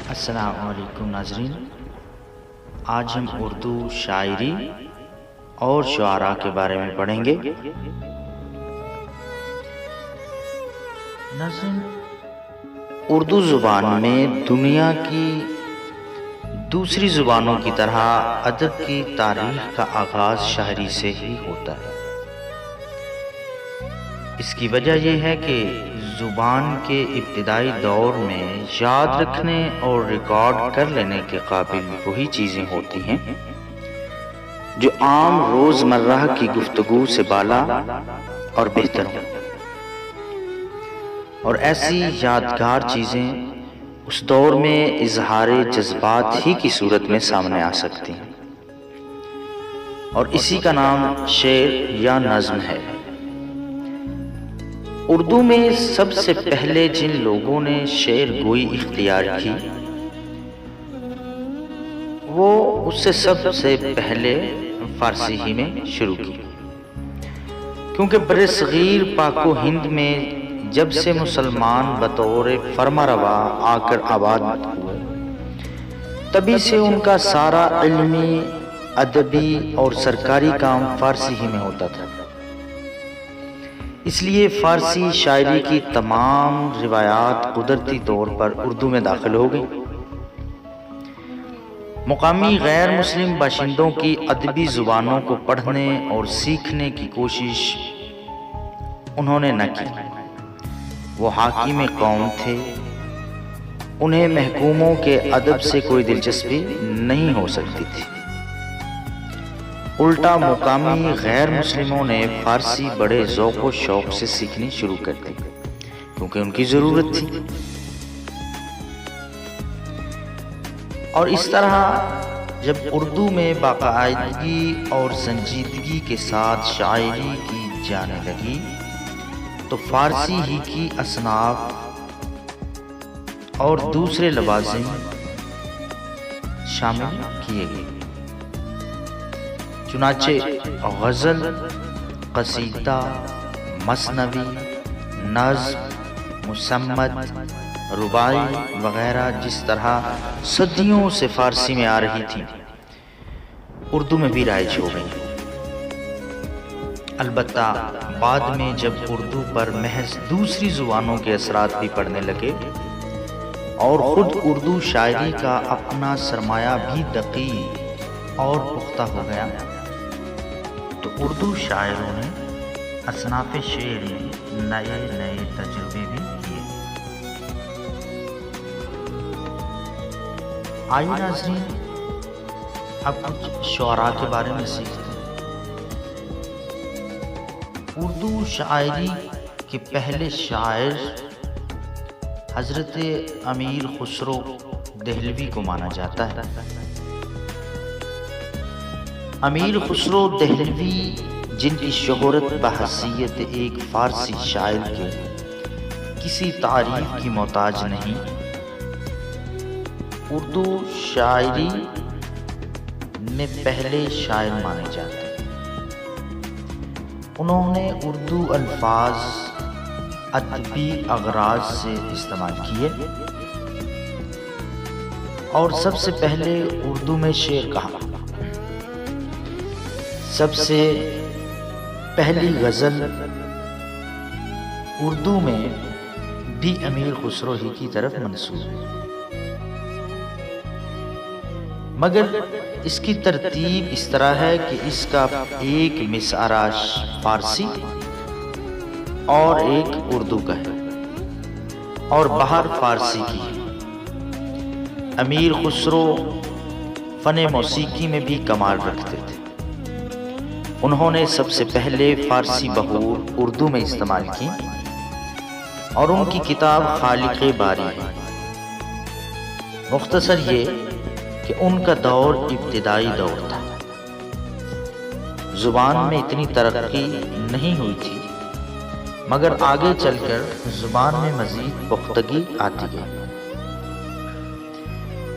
السلام علیکم ناظرین، آج ہم اردو شاعری اور شعراء کے بارے میں پڑھیں گے۔ ناظرین، اردو زبان میں دنیا کی دوسری زبانوں کی طرح ادب کی تاریخ کا آغاز شاعری سے ہی ہوتا ہے۔ اس کی وجہ یہ ہے کہ زبان کے ابتدائی دور میں یاد رکھنے اور ریکارڈ کر لینے کے قابل وہی چیزیں ہوتی ہیں جو عام روزمرہ کی گفتگو سے بالا اور بہتر ہوں، اور ایسی یادگار چیزیں اس دور میں اظہار جذبات ہی کی صورت میں سامنے آ سکتی ہیں، اور اسی کا نام شعر یا نظم ہے۔ اردو میں سب سے پہلے جن لوگوں نے شعر گوئی اختیار کی وہ اس سے سب سے پہلے فارسی ہی میں شروع کی، کیونکہ برصغیر پاک و ہند میں جب سے مسلمان بطور فرمانروا آ کر آباد ہوئے، تبھی سے ان کا سارا علمی، ادبی اور سرکاری کام فارسی ہی میں ہوتا تھا۔ اس لیے فارسی شاعری کی تمام روایات قدرتی طور پر اردو میں داخل ہو گئی۔ مقامی غیر مسلم باشندوں کی ادبی زبانوں کو پڑھنے اور سیکھنے کی کوشش انہوں نے نہ کی۔ وہ حاکم قوم تھے، انہیں محکوموں کے ادب سے کوئی دلچسپی نہیں ہو سکتی تھی۔ الٹا مقامی غیر مسلموں نے فارسی بڑے ذوق و شوق سے سیکھنی شروع کر دی، کیونکہ ان کی ضرورت تھی۔ اور اس طرح جب اردو میں باقاعدگی اور سنجیدگی کے ساتھ شاعری کی جانے لگی تو فارسی ہی کی اصناف اور دوسرے لوازم شامل کیے گئے۔ چنانچہ غزل، قصیدہ، مثنوی، نظم، مصمد، رباعی وغیرہ جس طرح صدیوں سے فارسی میں آ رہی تھی، اردو میں بھی رائج ہو گئی۔ البتہ بعد میں جب اردو پر محض دوسری زبانوں کے اثرات بھی پڑنے لگے اور خود اردو شاعری کا اپنا سرمایہ بھی دقیق اور پختہ ہو گیا، تو اردو شاعروں نے اصناف شعر میں نئے نئے تجربے بھی کیے۔ آئیے ناظرین، اب کچھ شعراء کے بارے میں سیکھتے ہیں۔ اردو شاعری کے پہلے شاعر حضرت امیر خسرو دہلوی کو مانا جاتا ہے۔ امیر خسرو دہلوی، جن کی شہرت بحیثیت ایک فارسی شاعر کے کسی تعریف کی محتاج نہیں، اردو شاعری میں پہلے شاعر مانے جاتے ہیں۔ انہوں نے اردو الفاظ ادبی اغراض سے استعمال کیے اور سب سے پہلے اردو میں شعر کہا۔ سب سے پہلی غزل اردو میں بھی امیر خسرو ہی کی طرف منسوب ہے، مگر اس کی ترتیب اس طرح ہے کہ اس کا ایک مصرع فارسی اور ایک اردو کا ہے، اور بہر فارسی کی ہے۔ امیر خسرو فن موسیقی میں بھی کمال رکھتے تھے۔ انہوں نے سب سے پہلے فارسی بہور اردو میں استعمال کی، اور ان کی کتاب خالق باری ہے۔ مختصر یہ کہ ان کا دور ابتدائی دور تھا، زبان میں اتنی ترقی نہیں ہوئی تھی، مگر آگے چل کر زبان میں مزید پختگی آتی گئی۔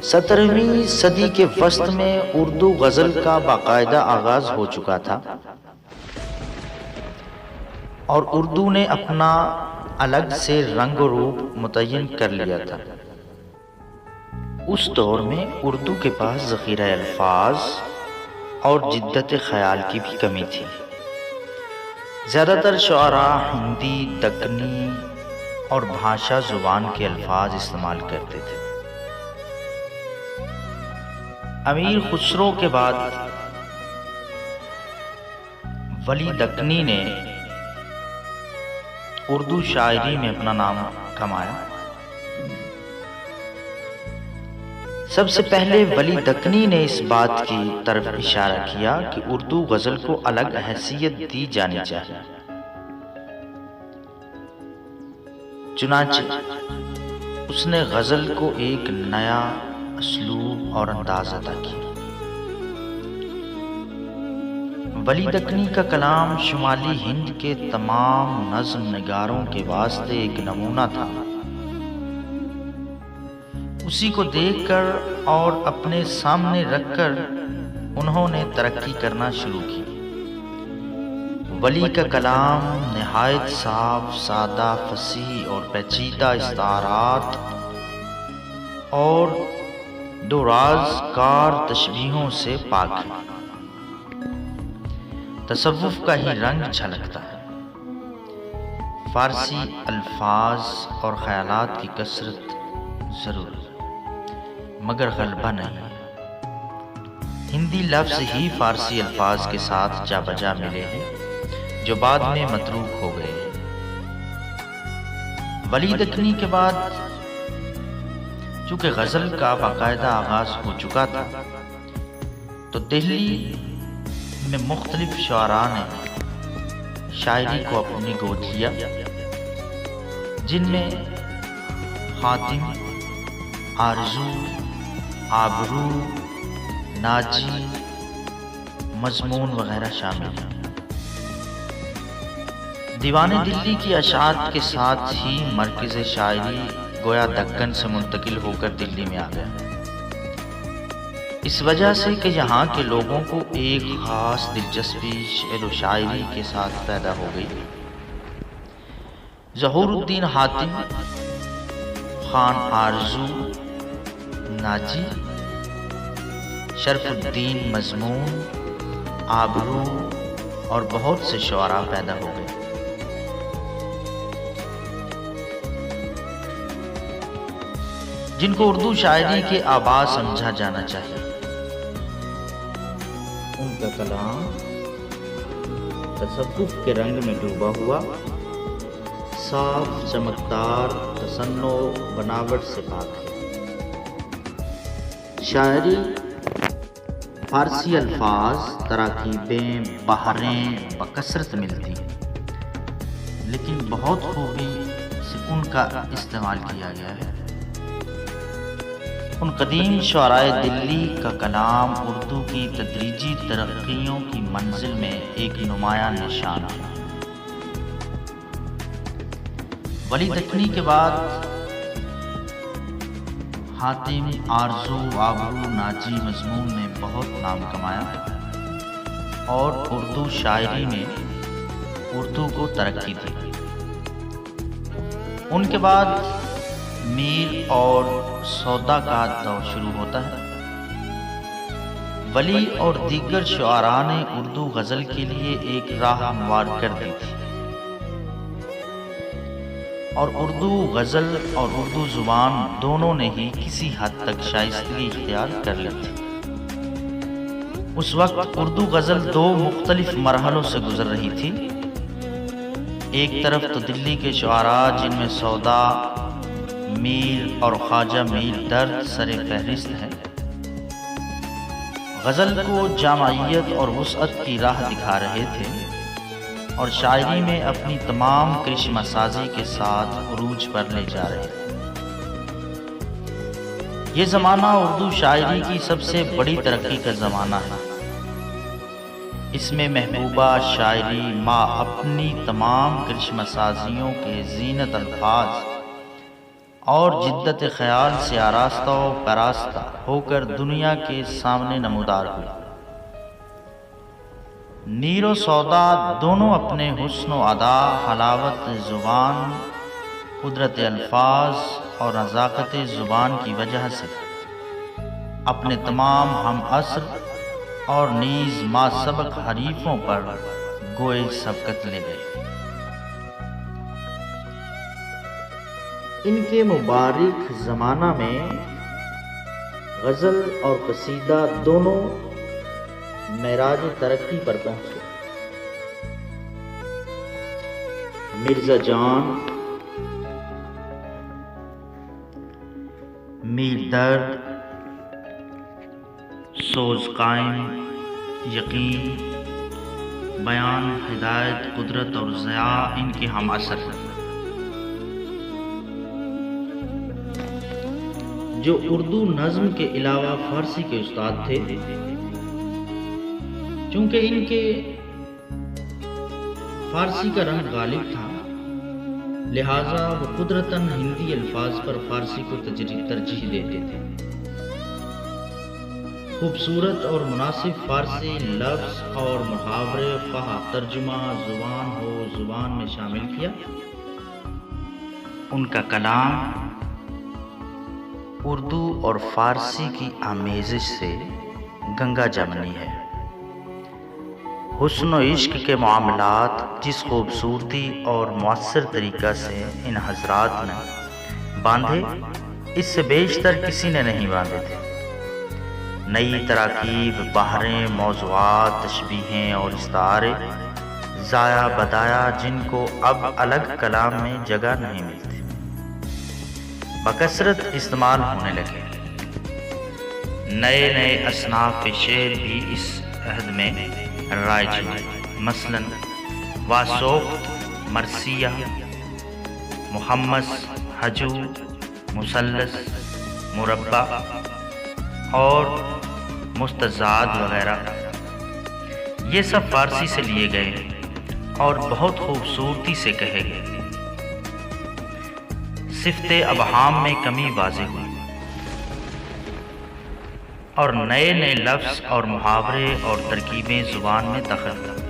17ویں صدی کے وسط میں اردو غزل کا باقاعدہ آغاز ہو چکا تھا، اور اردو نے اپنا الگ سے رنگ و روپ متعین کر لیا تھا۔ اس دور میں اردو کے پاس ذخیرہ الفاظ اور جدت خیال کی بھی کمی تھی۔ زیادہ تر شعراء ہندی، دکنی اور بھاشا زبان کے الفاظ استعمال کرتے تھے۔ امیر خسرو کے بعد ولی دکنی نے اردو شاعری میں اپنا نام کمایا۔ سب سے پہلے ولی دکنی نے اس بات کی طرف اشارہ کیا کہ اردو غزل کو الگ حیثیت دی جانی چاہیے۔ چنانچہ اس نے غزل کو ایک نیا اسلوب اور انداز عطا کیا۔ ولی دکنی کا کلام شمالی ہند کے تمام نظم نگاروں کے واسطے ایک نمونہ تھا۔ اسی کو دیکھ کر اور اپنے سامنے رکھ کر انہوں نے ترقی کرنا شروع کی۔ ولی کا کلام نہایت صاف، سادہ، فصیح اور پیچیدہ استعارات اور دو رازکار تشبیہوں سے پاک ہے۔ تصوف کا ہی رنگ جھلکتا ہے۔ فارسی الفاظ اور خیالات کی کثرت ضرور مگر غلبہ نہیں۔ ہندی لفظ ہی فارسی الفاظ کے ساتھ جا بجا ملے ہیں جو بعد میں متروک ہو گئے ہیں۔ ولی دکنی کے بعد چونکہ غزل کا باقاعدہ آغاز ہو چکا تھا تو دہلی میں مختلف شعراء نے شاعری کو اپنی گود لیا، جن میں حاتم، آرزو، آبرو، ناجی، مضمون وغیرہ شامل ہیں۔ دیوان دلی کی اشاعت کے ساتھ ہی مرکز شاعری گویا دکن سے منتقل ہو کر دلی میں آ گیا، اس وجہ سے کہ یہاں کے لوگوں کو ایک خاص دلچسپی شعر و شاعری کے ساتھ پیدا ہو گئی۔ ظہور الدین حاتم، خان آرزو، ناجی، شرف الدین مضمون، آبرو اور بہت سے شعراء پیدا ہو گئے۔ جن کو اردو شاعری کے آبا سمجھا جانا چاہیے۔ ان کا کلام تصوف کے رنگ میں ڈوبا ہوا، صاف، چمکدار، تصنع بناوٹ سے پاک ہے۔ شاعری فارسی الفاظ، تراکیبیں، بہریں بکثرت ملتی ہیں، لیکن بہت خوبی سے ان کا استعمال کیا گیا ہے۔ ان قدیم شعرائے دلی کا کلام اردو کی تدریجی ترقیوں کی منزل میں ایک نمایاں نشان ہے۔ ولی دکنی کے بعد حاتم، آرزو، آبرو، ناجی، مضمون نے بہت نام کمایا اور اردو شاعری میں اردو کو ترقی دی۔ ان کے بعد میر اور سودا کا دور شروع ہوتا ہے۔ ولی اور دیگر شعراء نے اردو غزل کے لیے ایک راہ ہموار کر دی تھی، اور اردو غزل اور اردو زبان دونوں نے ہی کسی حد تک شائستگی اختیار کر لی تھی۔ اس وقت اردو غزل دو مختلف مرحلوں سے گزر رہی تھی۔ ایک طرف تو دلی کے شعراء جن میں سودا، میر اور خواجہ میر درد سر فہرست ہے، غزل کو جامعیت اور وسعت کی راہ دکھا رہے تھے اور شاعری میں اپنی تمام کرشمہ سازی کے ساتھ عروج پر لے جا رہے تھے۔ یہ زمانہ اردو شاعری کی سب سے بڑی ترقی کا زمانہ ہے۔ اس میں محبوبہ شاعری ماں اپنی تمام کرشمہ سازیوں کے زینت الفاظ اور جدت خیال سے آراستہ و پراستہ ہو کر دنیا کے سامنے نمودار ہوئی۔ میر و سودا دونوں اپنے حسن و ادا، حلاوت زبان، قدرت الفاظ اور نزاکت زبان کی وجہ سے اپنے تمام ہم عصر اور نیز ما سبق حریفوں پر گوئے سبقت لے گئے۔ ان کے مبارک زمانہ میں غزل اور قصیدہ دونوں معراج ترقی پر پہنچے۔ مرزا جان، میر درد، سوز قائم، یقین، بیان، ہدایت، قدرت اور ضیاء ان کے ہم عصر ہیں، جو اردو نظم کے علاوہ فارسی کے استاد تھے۔ چونکہ ان کے فارسی کا رنگ غالب تھا، لہٰذا وہ قدرتاً ہندی الفاظ پر فارسی کو ترجیح دیتے تھے۔ خوبصورت اور مناسب فارسی لفظ اور محاورے خواہ ترجمہ زبان ہو زبان میں شامل کیا۔ ان کا کلام اردو اور فارسی کی آمیزش سے گنگا جمنی ہے۔ حسن و عشق کے معاملات جس خوبصورتی اور مؤثر طریقہ سے ان حضرات نے باندھے، اس سے بیشتر کسی نے نہیں باندھے تھے۔ نئی تراکیب، بحریں، موضوعات، تشبیہیں اور استعارے ضائع بدایا جن کو اب الگ کلام میں جگہ نہیں ملتی، بکثرت استعمال ہونے لگے۔ نئے نئے اصناف شعر بھی اس عہد میں رائج ہوئے، مثلاً واسوقت، مرثیہ، محمس، ہجو، مثلث، مربع اور مستزاد وغیرہ۔ یہ سب فارسی سے لیے گئے اور بہت خوبصورتی سے کہے گئے۔ صفت ابہام میں کمی واضح ہوئی اور نئے نئے لفظ اور محاورے اور ترکیبیں زبان میں دخل ہوئی،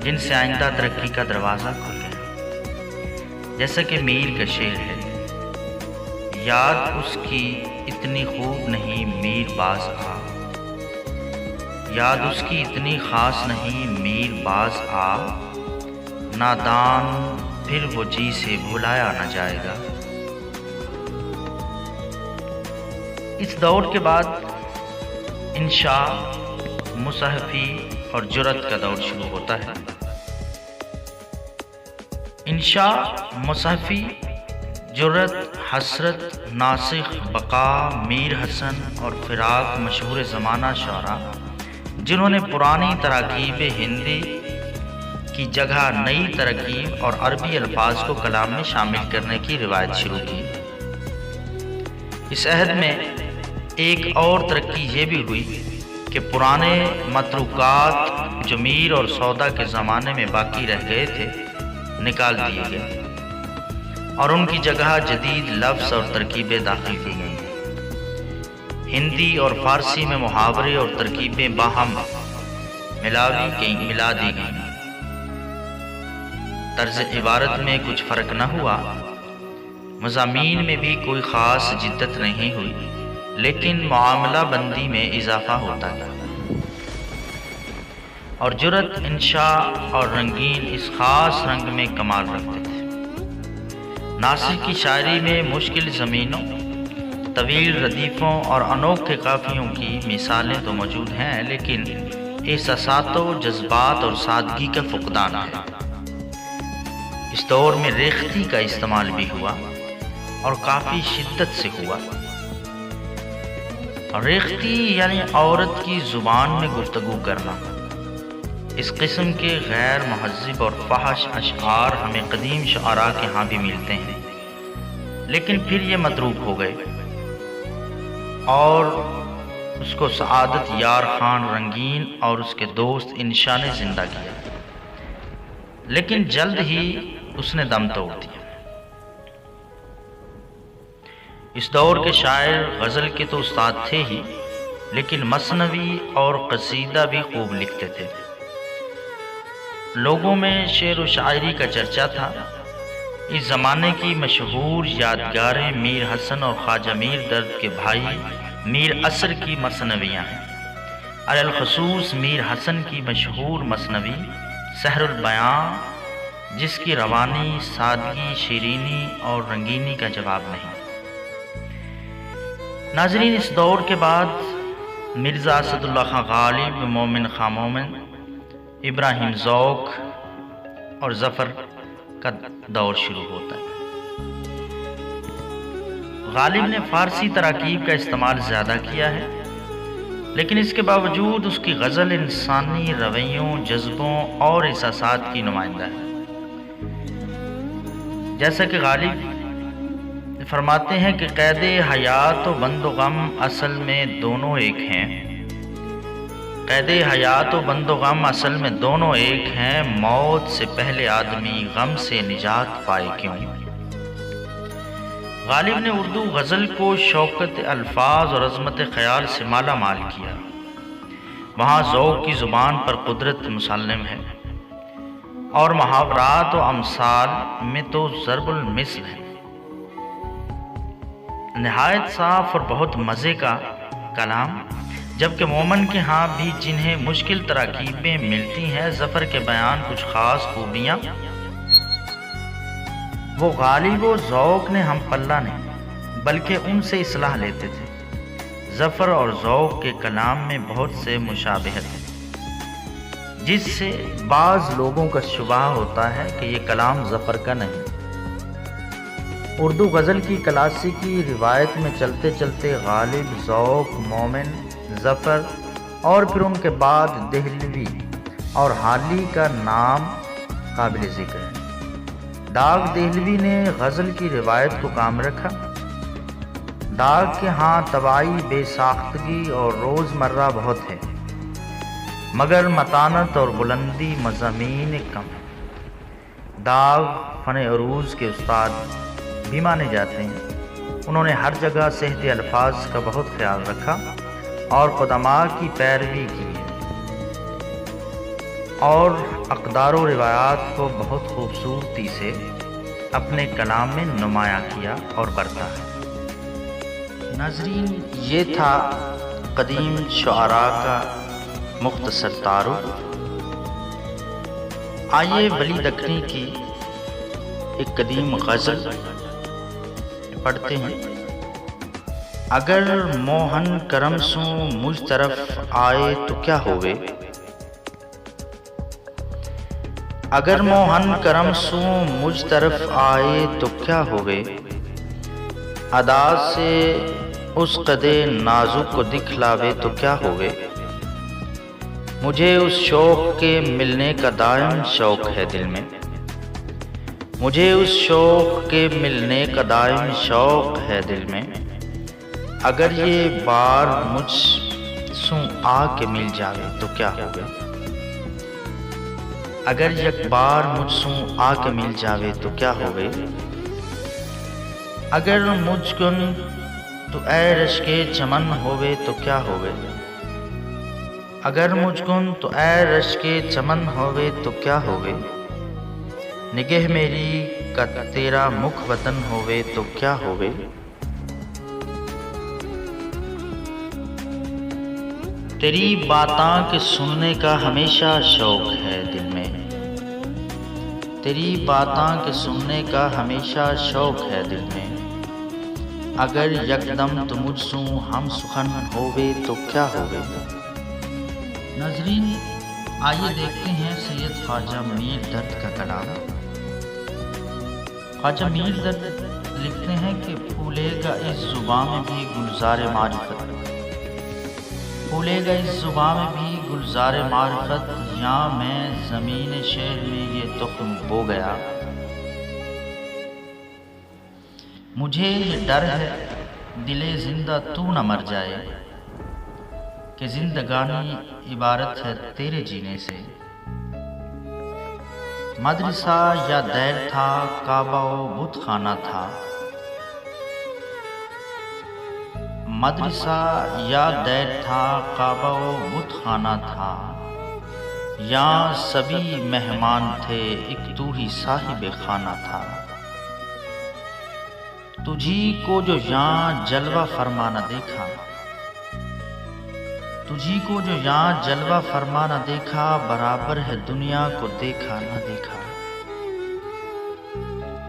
جن سے آئندہ ترقی کا دروازہ کھل گیا۔ جیسا کہ میر کا شعر ہے، یاد اس کی اتنی خوب نہیں میر باز آ، یاد اس کی اتنی خاص نہیں میر باز آ، نادان پھر وہ جی سے بھلایا نہ جائے گا۔ اس دور کے بعد انشاء، مصحفی اور جرأت کا دور شروع ہوتا ہے۔ انشاء، مصحفی، جرأت، حسرت، ناسخ، بقا، میر حسن اور فراق مشہور زمانہ شعراء جنہوں نے پرانی تراکیب ہندی کی جگہ نئی ترکیب اور عربی الفاظ کو کلام میں شامل کرنے کی روایت شروع کی۔ اس عہد میں ایک اور ترقی یہ بھی ہوئی کہ پرانے متروکات جو میر اور سودا کے زمانے میں باقی رہ گئے تھے نکال دیے گئے اور ان کی جگہ جدید لفظ اور ترکیبیں داخل کی گئیں۔ ہندی اور فارسی میں محاورے اور ترکیبیں باہم ملا دی گئیں۔ طرز عبارت میں کچھ فرق نہ ہوا، مضامین میں بھی کوئی خاص جدت نہیں ہوئی، لیکن معاملہ بندی میں اضافہ ہوتا گیا اور جرأت، انشاء اور رنگین اس خاص رنگ میں کمال رکھتے تھے۔ ناصر کی شاعری میں مشکل زمینوں، طویل ردیفوں اور انوکھے قافیوں کی مثالیں تو موجود ہیں، لیکن احساسات و جذبات اور سادگی کا فقدان ہے۔ اس دور میں ریختی کا استعمال بھی ہوا اور کافی شدت سے ہوا۔ ریختی یعنی عورت کی زبان میں گفتگو کرنا۔ اس قسم کے غیر مہذب اور فحش اشعار ہمیں قدیم شعراء کے ہاں بھی ملتے ہیں، لیکن پھر یہ متروک ہو گئے اور اس کو سعادت یار خان رنگین اور اس کے دوست انشاء نے زندہ کیا، لیکن جلد ہی اس نے دم توڑ دیا۔ اس دور کے شاعر غزل کے تو استاد تھے ہی، لیکن مثنوی اور قصیدہ بھی خوب لکھتے تھے۔ لوگوں میں شعر و شاعری کا چرچا تھا۔ اس زمانے کی مشہور یادگاریں میر حسن اور خواجہ میر درد کے بھائی میر اثر کی مثنویاں ہیں، علی الخصوص میر حسن کی مشہور مثنوی سحر البیاں، جس کی روانی، سادگی، شیرینی اور رنگینی کا جواب نہیں۔ ناظرین، اس دور کے بعد مرزا اسد اللہ خان غالب، مومن خان مومن، ابراہیم ذوق اور ظفر کا دور شروع ہوتا ہے۔ غالب نے فارسی تراکیب کا استعمال زیادہ کیا ہے، لیکن اس کے باوجود اس کی غزل انسانی رویوں، جذبوں اور احساسات کی نمائندہ ہے۔ جیسا کہ غالب فرماتے ہیں کہ قید حیات و بند و غم اصل میں دونوں ایک ہیں، قید حیات و بند و غم اصل میں دونوں ایک ہیں، موت سے پہلے آدمی غم سے نجات پائے کیوں۔ غالب نے اردو غزل کو شوکت الفاظ اور عظمت خیال سے مالا مال کیا۔ وہاں ذوق کی زبان پر قدرت مسلم ہے، اور محاورات و امثال میں تو ضرب المثل ہے۔ نہایت صاف اور بہت مزے کا کلام، جبکہ مومن کے ہاں بھی جنہیں مشکل تراکیبیں ملتی ہیں، ظفر کے بیان کچھ خاص خوبیاں وہ غالب و ذوق نے ہم پلہ نہیں بلکہ ان سے اصلاح لیتے تھے۔ ظفر اور ذوق کے کلام میں بہت سے مشابہت ہیں، جس سے بعض لوگوں کا شبہ ہوتا ہے کہ یہ کلام ظفر کا نہیں۔ اردو غزل کی کلاسیکی روایت میں چلتے چلتے غالب، ذوق، مومن، ظفر اور پھر ان کے بعد دہلوی اور حالی کا نام قابل ذکر ہے۔ ڈاگ دہلوی نے غزل کی روایت کو کام رکھا۔ ڈاگ کے ہاں طباعی بے ساختگی اور روز مرہ بہت ہے، مگر متانت اور بلندی مضامین کم۔ ڈاگ فن عروض کے استاد بھی مانے جاتے ہیں۔ انہوں نے ہر جگہ صحت الفاظ کا بہت خیال رکھا اور قدماء کی پیروی کی ہے، اور اقدار و روایات کو بہت خوبصورتی سے اپنے کلام میں نمایاں کیا اور برتا ہے۔ ناظرین، یہ تھا قدیم شعراء کا مختصر تعارف۔ آئیے ولی دکنی کی ایک قدیم غزل پڑھتے ہیں۔ اگر موہن کرم سوں مجھ طرف آئے تو کیا ہوئے، اگر موہن کرم سوں مجھ طرف آئے تو کیا ہوئے، ادا سے اس قدے نازک کو دکھلاوے تو کیا ہوئے، مجھے اس شوق کے ملنے کا دائم شوق ہے دل میں، مجھے اس شوق کے ملنے کا دائم شوق ہے دل میں، اگر یہ بار مجھ سوں آ کے مل جاوے تو کیا ہوگا، اگر یک بار مجھ سوں آ کے مل جاوے تو کیا ہوگے، اگر مجھ کن تو اے رشک چمن ہوئے تو کیا ہوئے، اگر مجھ کن تو اے رشک چمن ہوئے تو کیا ہوئے، نگہ میری کا تیرا مکھ وطن ہوئے تو کیا ہوئے، تیری باتاں کے سننے کا ہمیشہ شوق ہے دل میں، تیری باتاں کے سننے کا ہمیشہ شوق ہے دل میں، اگر یکدم تو مجھ سوں ہم سخن ہوئے تو کیا ہوئے۔ ناظرین، آئیے دیکھتے ہیں سید خواجہ میر درد کا کلام۔ خواجہ میر درد لکھتے ہیں کہ پھولے گا اس زباں میں بھی گلزار معرفت، پھولے گا اس زباں میں بھی گلزار معرفت، یہاں میں زمین شہر میں یہ تخم بو گیا، مجھے یہ ڈر ہے دل زندہ تو نہ مر جائے، کہ زندگانی عبارت ہے تیرے جینے سے، مدرسہ یا دیر تھا کعبہ و بت خانہ تھا، مدرسہ یا دیر تھا کعبہ و بت خانہ تھا، یہاں سبھی مہمان تھے ایک تو ہی صاحب خانہ تھا، تجھی کو جو یہاں جلوہ فرمانا دیکھا، تجھی کو جو یہاں جلوہ فرما نہ دیکھا، برابر ہے دنیا کو دیکھا نہ دیکھا۔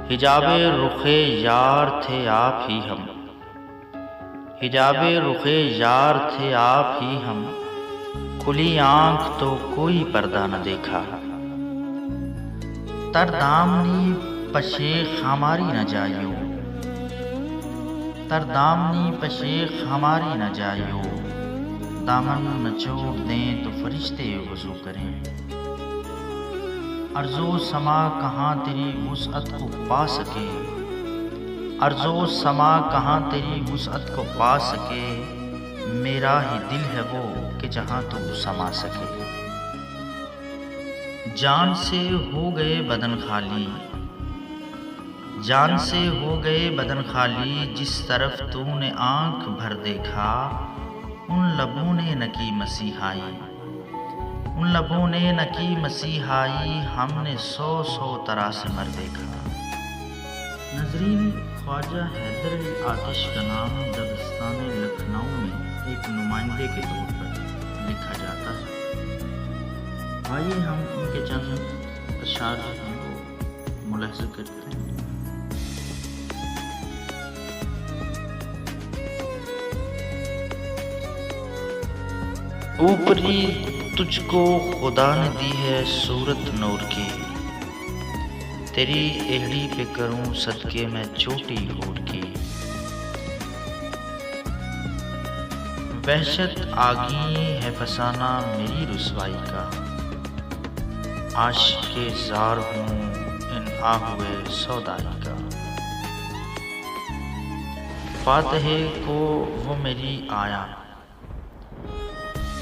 حجاب رخ یار تھے آپ ہی ہم، حجاب رخ یار تھے آپ ہی ہم، کھلی آنکھ تو کوئی پردہ نہ دیکھا۔ تر دامنی پشیخ ہماری نہ جائیو، تر دامنی پشیخ ہماری نہ جائیو، دامن نچوڑ دیں تو فرشتے وضو کریں۔ ارض و سما کہاں تیری وسعت کو پا سکے، ارض و سما کہاں تیری وسعت کو پا سکے، میرا ہی دل ہے وہ کہ جہاں تو سما سکے۔ جان سے ہو گئے بدن خالی، جان سے ہو گئے بدن خالی، جس طرف تو نے آنکھ بھر دیکھا، ان لبوں نے نہ کی مسیحائی، ان لبوں نے نہ کی مسیحائی، ہم نے سو سو طرح سے مر دیکھا۔ ناظرین، خواجہ حیدر علی آتش کا نام دبستان لکھنؤ میں ایک نمائندے کے طور پر لکھا جاتا ہے۔ آئیے ہم ان کے چند اشعار کو ملاحظہ کرتے ہیں۔ اوپری تجھ کو خدا نے دی ہے صورت نور کی، تیری ایڑی پہ کروں صدقے میں چوٹی ہور کی۔ وحشت آگی ہے فسانہ میری رسوائی کا، عاشق زار ہوں ان آہوئے سودائی کا۔ فاتح کو وہ میری آیا،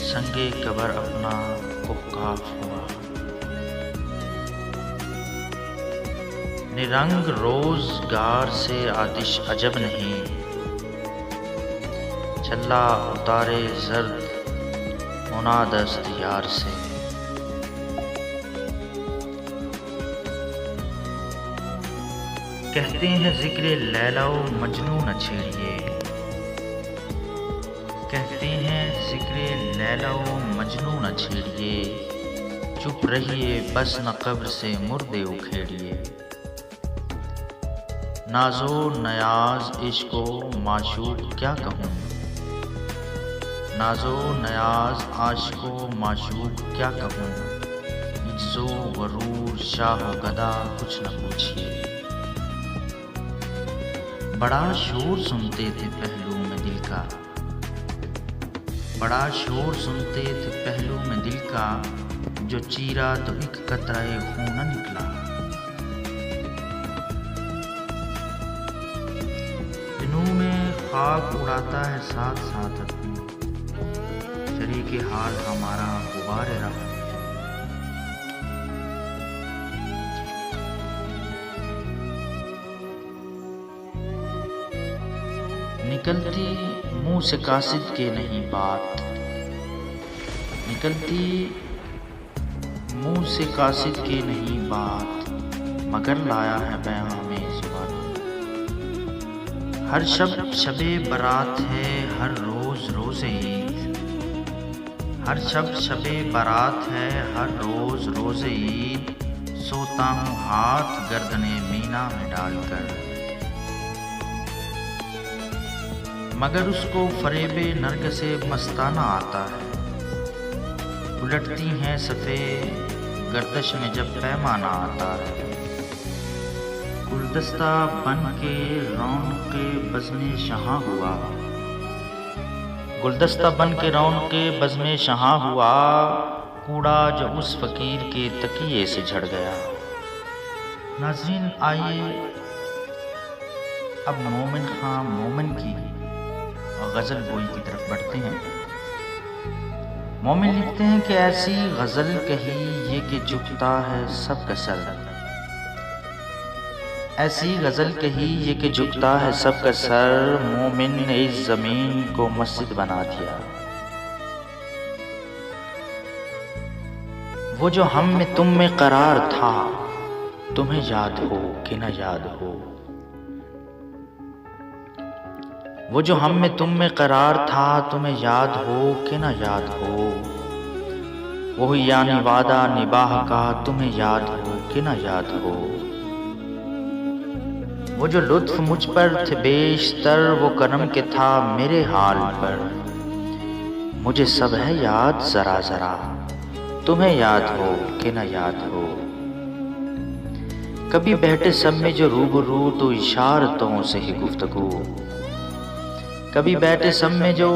سنگے قبر اپنا کفاف ہوا۔ نرنگ روزگار سے آتش عجب نہیں، چلا اتارے زرد منادست یار سے۔ کہتے ہیں ذکر لیلا و مجنوں نہ چھیڑیے، کہتے ہیں ذکر لیلا و مجنوں نہ چھیڑیے، چپ رہیے بس نہ قبر سے مردے اکھیڑیے۔ ناز و نیاز عشق و معشوق کیا کہوں، ناز و نیاز عاشق و معشوق کیا کہوں، عجز و غرور شاہ و گدا کچھ نہ پوچھیے۔ بڑا شور سنتے تھے پہلو میں دل کا، بڑا شور سنتے تھے پہلو میں دل کا، جو چیرا تو ایک قطرہ خون نہ نکلا۔ دنوں میں خاک اڑاتا ہے ساتھ ساتھ اپنی، شریک حال ہمارا غبار رہا۔ نکلتی منہ سے قاصد کے نہیں بات، نکلتی منہ سے قاصد کے نہیں بات، مگر لایا ہے بیاں میں زبان۔ ہر شب شب برات ہے ہر روز روز عید، ہر شب شب برات ہے ہر روز روز عید، سوتا ہوں ہاتھ گردن مینا میں ڈال کر، مگر اس کو فریب نرگ سے مستانہ آتا ہے۔ الٹتی ہیں صفے گردش میں جب پیمانہ آتا ہے، گلدستہ بن کے رونق بزم شہاں ہوا، گلدستہ بن کے رونق بزم شہاں ہوا، کوڑا جو اس فقیر کے تکیے سے جھڑ گیا۔ ناظرین، آئیے اب مومن خان مومن کی غزل گوئی کی طرف بڑھتے ہیں۔ مومن لکھتے ہیں کہ ایسی غزل کہی یہ کہ جھکتا ہے سب کا سر، ایسی غزل کہی یہ کہ جھکتا ہے سب کا سر، مومن نے اس زمین کو مسجد بنا دیا۔ وہ جو ہم میں تم میں قرار تھا، تمہیں یاد ہو کہ نہ یاد ہو، وہ جو ہم میں تم میں قرار تھا، تمہیں یاد ہو کہ نہ یاد ہو، وہی یعنی وعدہ نباہ کا، تمہیں یاد ہو کہ نہ یاد ہو۔ وہ جو لطف مجھ پر تھے بیشتر، وہ کرم کے تھا میرے حال پر، مجھے سب ہے یاد ذرا ذرا، تمہیں یاد ہو کہ نہ یاد ہو۔ کبھی بیٹھے سب میں جو روبرو تو اشارتوں سے ہی گفتگو، کبھی بیٹھے سب میں جو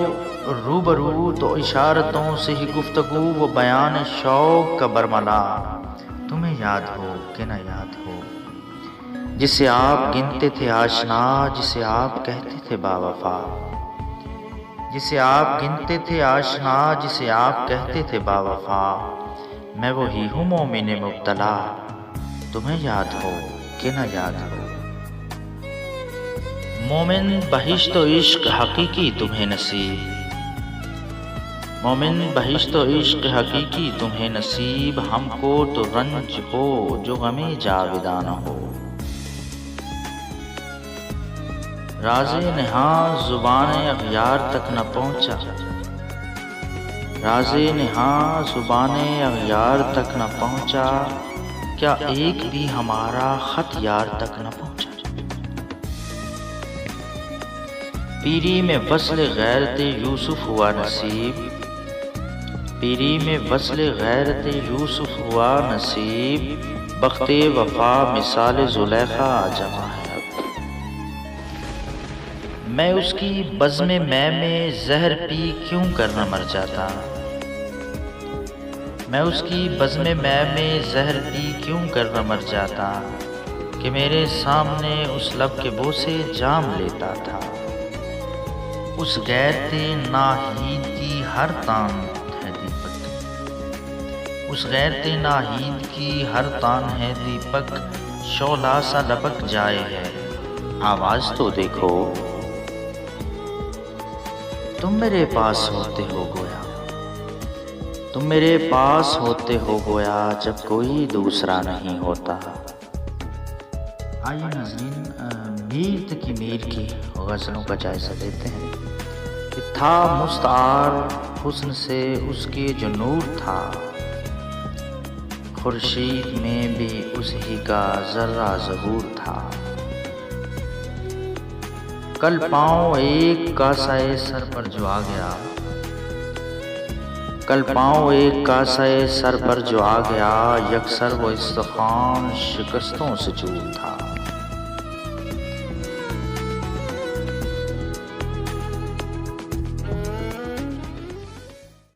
روبرو تو اشارتوں سے ہی گفتگو، وہ بیان شوق کا برملا، تمہیں یاد ہو کہ نہ یاد ہو۔ جسے آپ گنتے تھے آشنا، جسے آپ کہتے تھے باوفا، جسے آپ گنتے تھے آشنا، جسے آپ کہتے تھے باوفا، میں وہی ہوں مومن مبتلا، تمہیں یاد ہو کہ نہ یاد ہو۔ مومن بہشت و عشق حقیقی تمہیں نصیب، مومن بہشت و عشق حقیقی تمہیں نصیب، ہم کو تو رنج ہو جو غمِ جاودانہ ہو۔ راز نہاں زبان اغیار تک نہ پہنچا، راز نہاں زبان اغیار تک نہ پہنچا، کیا ایک بھی ہمارا خط یار تک نہ پہنچا۔ پیری میں وصل غیرت یوسف ہوا نصیب، پیری میں وصل غیرت یوسف ہوا نصیب، بخت وفا مثال زلیخا جمع ہے اب۔ میں اس کی بزم میں زہر پی کیوں کر نہ مر جاتا، میں اس کی بزم میں زہر پی کیوں کر نہ مر جاتا، کہ میرے سامنے اس لب کے بوسے جام لیتا تھا۔ اس غیرت ناہید کی ہر تان ہے دیپک، اس غیرت ناہید کی ہر تان ہے دیپک، شعلہ سا لپک جائے ہے آواز تو دیکھو۔ تم میرے پاس ہوتے ہو گویا، تم میرے پاس ہوتے ہو گویا، جب کوئی دوسرا نہیں ہوتا۔ آئیے ناظرین میر تقی میر کی غزلوں کا جائزہ لیتے ہیں کہ تھا مستعار حسن سے اس کے جو نور تھا، خورشید میں بھی اس ہی کا ذرہ ظہور تھا۔ کل پاؤں ایک کاسائے سر پر جو آ گیا، کل پاؤں ایک کاسائے سر پر جو آ گیا، یکسر وہ استخوان شکستوں سے چور تھا۔